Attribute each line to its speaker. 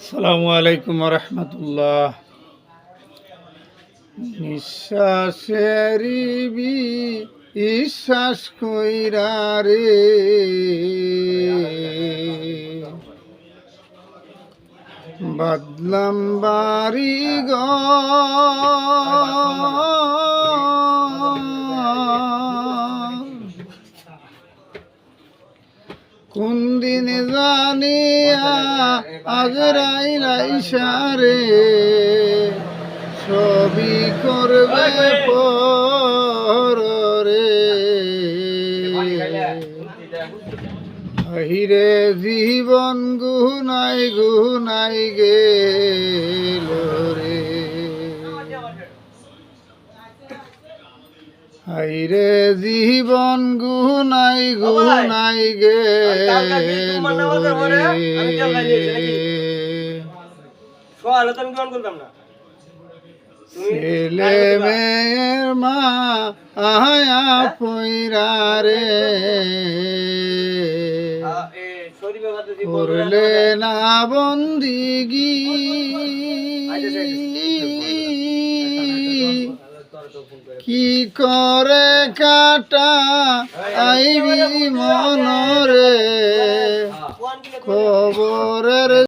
Speaker 1: আসসালামু আলাইকুম রহমতুল্লাহ। নিঃশ্বাসের বিশ্বাস কইরা রে বাদলাম বাড়ি কোন দিন জানিয়া আজরাইল আইসারে ছবি করবে পরে আহিরে জীবন গুনাই গুনাই গেল রে হাইরে জীবন গুনাই গুনাই গেল ছেলে মেয়ের মা আয়া পইরা রে করলে না বন্দিগি কি করে কাটা আইবি মনরে